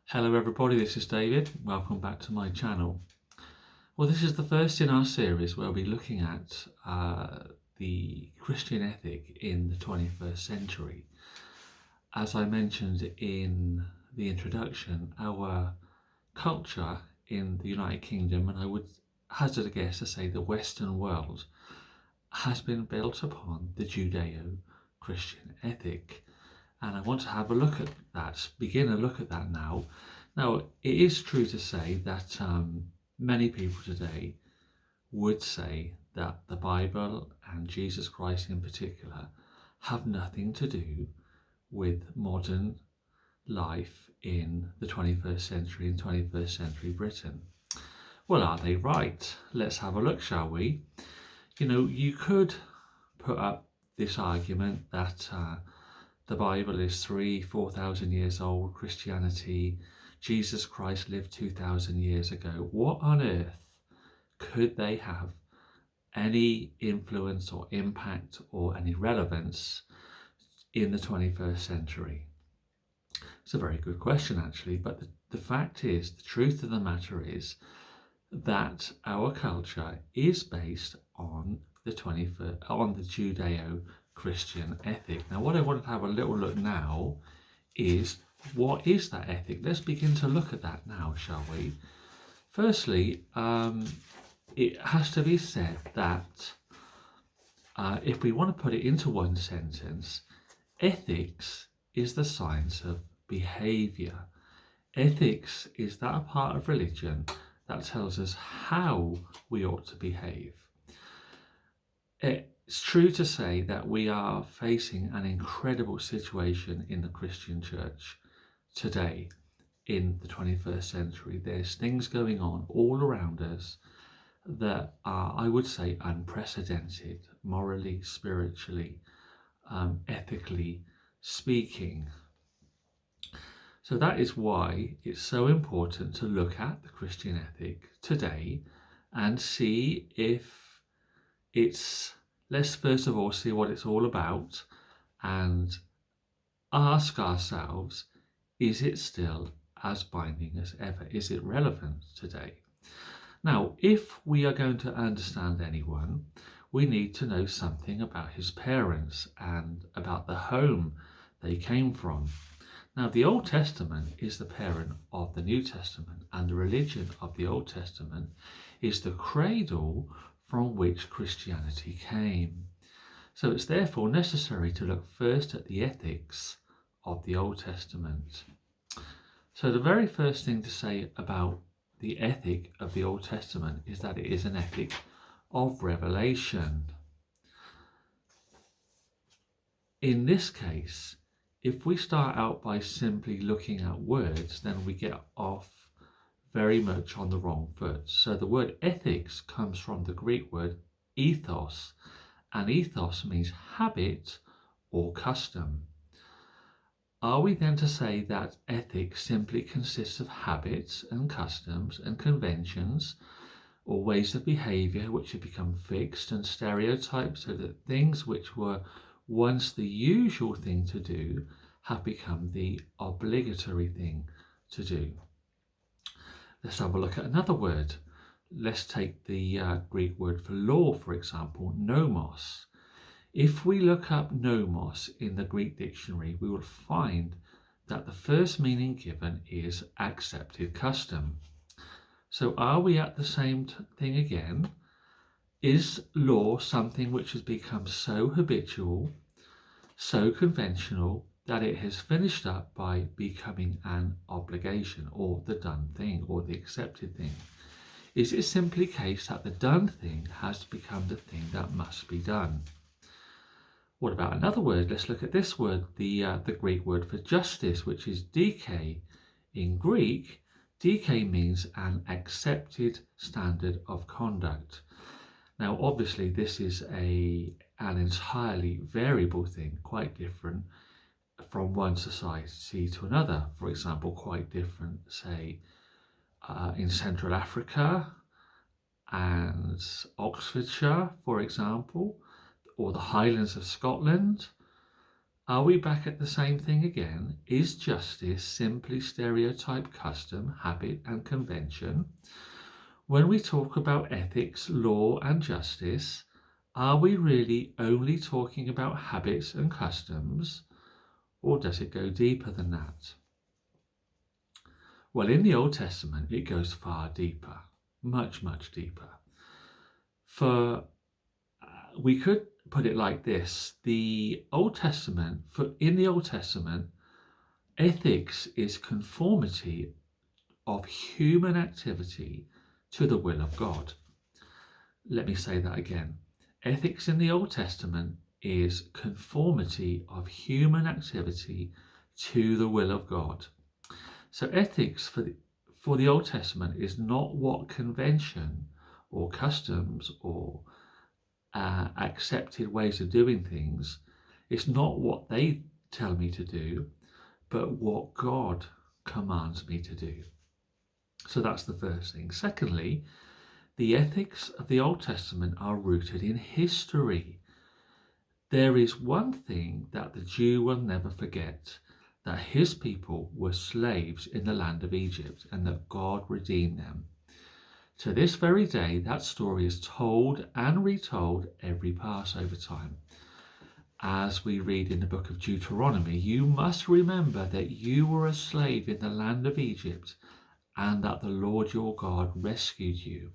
Hello everybody, this is David. Welcome back to my channel. Well, this is the first in our series where we'll be looking at the Christian ethic in the 21st century. As I mentioned in the introduction, our culture in the United Kingdom, and I would hazard a guess to say the Western world, has been built upon the Judao Christian ethic. And I want to have a look at that, begin a look at that now. Now, it is true to say that many people today would say that the Bible and Jesus Christ in particular have nothing to do with modern life in the 21st century and 21st century Britain. Well, are they right? Let's have a look, shall we? You could put up this argument that the Bible is 4,000 years old, Christianity, Jesus Christ lived 2,000 years ago. What on earth could they have any influence or impact or any relevance in the 21st century? It's a very good question, actually, but the fact is, the truth of the matter is that our culture is based on the Judeo-Christian ethic. Now, what I want to have a little look now is, what is that ethic? Let's begin to look at that now, shall we? Firstly, it has to be said that if we want to put it into one sentence, ethics is the science of behavior. Ethics is that part of religion that tells us how we ought to behave. It's true to say that we are facing an incredible situation in the Christian church today in the 21st century. There's things going on all around us that are, I would say, unprecedented, morally, spiritually, ethically speaking. So that is why it's so important to look at the Christian ethic today and see if let's first of all see what it's all about and ask ourselves, is it still as binding as ever? Is it relevant today? Now, if we are going to understand anyone, we need to know something about his parents and about the home they came from. Now, the Old Testament is the parent of the New Testament, and the religion of the Old Testament is the cradle from which Christianity came. So it's therefore necessary to look first at the ethics of the Old Testament. So the very first thing to say about the ethic of the Old Testament is that it is an ethic of revelation. In this case, if we start out by simply looking at words, then we get off very much on the wrong foot. So the word ethics comes from the Greek word ethos, and ethos means habit or custom. Are we then to say that ethics simply consists of habits and customs and conventions or ways of behaviour which have become fixed and stereotyped, so that things which were once the usual thing to do have become the obligatory thing to do? Let's have a look at another word. Let's take the Greek word for law, for example, nomos. If we look up nomos in the Greek dictionary, we will find that the first meaning given is accepted custom. So are we at the same thing again? Is law something which has become so habitual, so conventional, that it has finished up by becoming an obligation, or the done thing, or the accepted thing? Is it simply a case that the done thing has become the thing that must be done? What about another word? Let's look at this word, the Greek word for justice, which is dike. In Greek, dike means an accepted standard of conduct. Now, obviously, this is an entirely variable thing, quite different from one society to another. For example, quite different, say, in Central Africa and Oxfordshire, for example, or the Highlands of Scotland, Are we back at the same thing again? Is justice simply stereotype, custom, habit, and convention? When we talk about ethics, law, and justice, are we really only talking about habits and customs, or does it go deeper than that? Well, in the Old Testament, it goes far deeper, much, much deeper. We could put it like this: in the Old Testament, ethics is conformity of human activity to the will of God. Let me say that again. Ethics in the Old Testament is conformity of human activity to the will of God. So ethics for the Old Testament is not what convention or customs or accepted ways of doing things. It's not what they tell me to do, but what God commands me to do. So that's the first thing. Secondly, the ethics of the Old Testament are rooted in history. There is one thing that the Jew will never forget, that his people were slaves in the land of Egypt and that God redeemed them. To this very day, that story is told and retold every Passover time. As we read in the book of Deuteronomy, you must remember that you were a slave in the land of Egypt and that the Lord your God rescued you.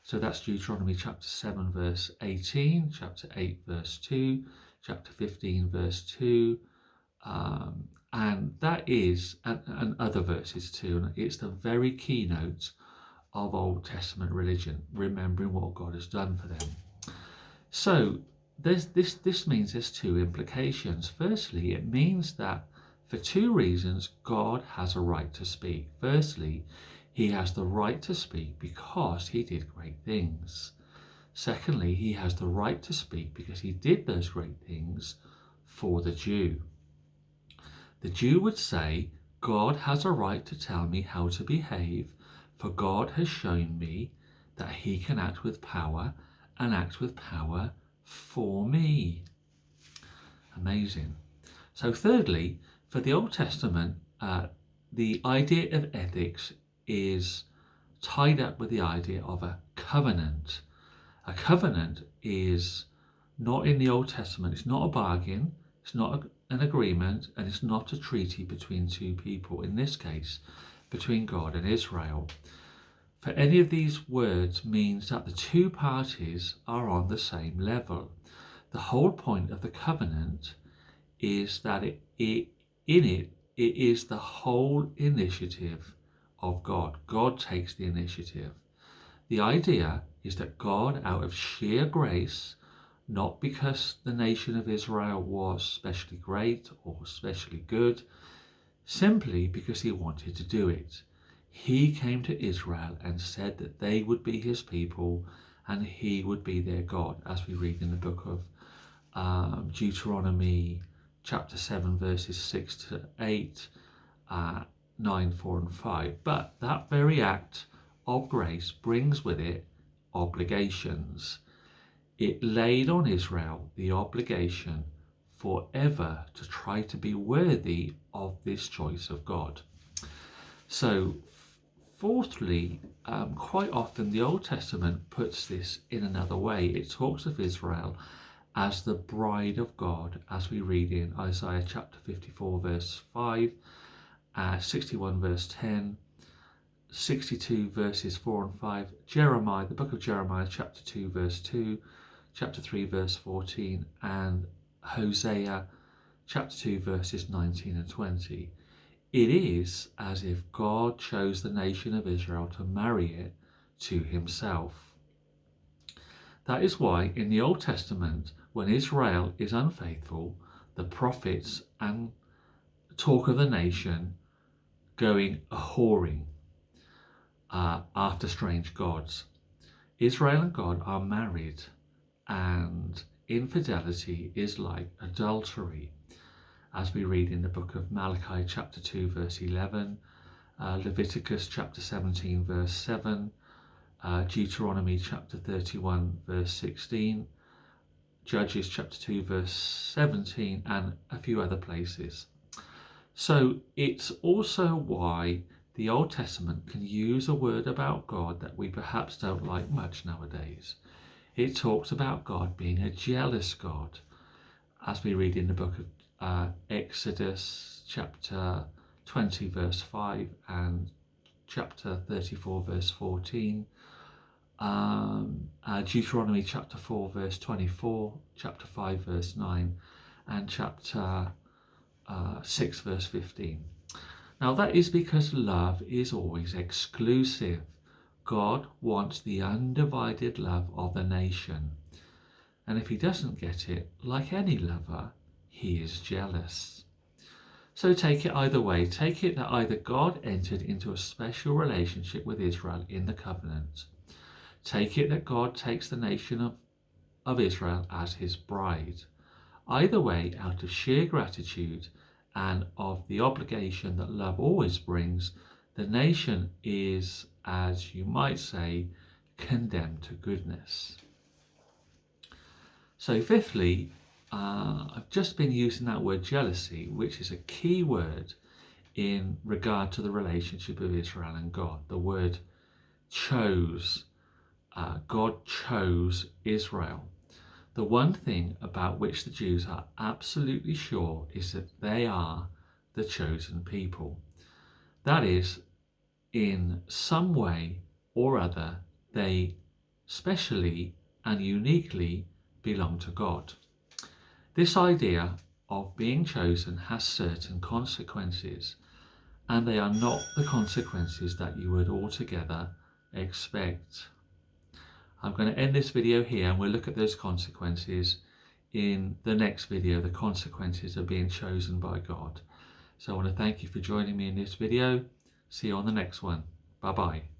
So that's Deuteronomy chapter 7 verse 18, chapter 8 verse 2, chapter 15 verse 2, and that is, and other verses too, and it's the very keynote of Old Testament religion, remembering what God has done for them. So this means there's two implications. Firstly, it means that for two reasons God has a right to speak. Firstly, he has the right to speak because he did great things. Secondly, he has the right to speak because he did those great things for the Jew. The Jew would say, God has a right to tell me how to behave, for God has shown me that he can act with power and act with power for me. Amazing. So thirdly, for the Old Testament, the idea of ethics is tied up with the idea of a covenant. A covenant is not in the Old Testament. It's not a bargain. It's not an agreement, and it's not a treaty between two people. In this case, between God and Israel. For any of these words means that the two parties are on the same level. The whole point of the covenant is that it is the whole initiative of God. God takes the initiative. The idea is that God, out of sheer grace, not because the nation of Israel was specially great or specially good, simply because he wanted to do it, he came to Israel and said that they would be his people and he would be their God, as we read in the book of Deuteronomy chapter 7 verses 6 to 8, 9, 4 and 5. But that very act of grace brings with it obligations. It laid on Israel the obligation forever to try to be worthy of this choice of God. So fourthly, quite often the Old Testament puts this in another way. It talks of Israel as the bride of God, as we read in Isaiah chapter 54 verse 5, 61 verse 10, 62 verses 4 and 5, Jeremiah, the book of Jeremiah chapter 2 verse 2, chapter 3 verse 14, and Hosea chapter 2 verses 19 and 20. It is as if God chose the nation of Israel to marry it to himself. That is why in the Old Testament, when Israel is unfaithful, the prophets and talk of the nation going a-whoring after strange gods. Israel and God are married, and infidelity is like adultery, as we read in the book of Malachi chapter 2 verse 11, Leviticus chapter 17 verse 7, Deuteronomy chapter 31 verse 16, Judges chapter 2 verse 17 and a few other places. So it's also why the Old Testament can use a word about God that we perhaps don't like much nowadays. It talks about God being a jealous God, as we read in the book of Exodus chapter 20 verse 5 and chapter 34 verse 14, Deuteronomy chapter 4 verse 24, chapter 5 verse 9 and chapter 6 verse 15. Now that is because love is always exclusive. God wants the undivided love of the nation. And if he doesn't get it, like any lover, he is jealous. So take it either way. Take it that either God entered into a special relationship with Israel in the covenant. Take it that God takes the nation of Israel as his bride. Either way, out of sheer gratitude and of the obligation that love always brings, the nation is, as you might say, condemned to goodness. So fifthly, I've just been using that word jealousy, which is a key word in regard to the relationship of Israel and God. The word chose. God chose Israel. The one thing about which the Jews are absolutely sure is that they are the chosen people. That is, in some way or other, they specially and uniquely belong to God. This idea of being chosen has certain consequences, and they are not the consequences that you would altogether expect. I'm going to end this video here, and we'll look at those consequences in the next video, the consequences of being chosen by God. So I want to thank you for joining me in this video. See you on the next one. Bye-bye.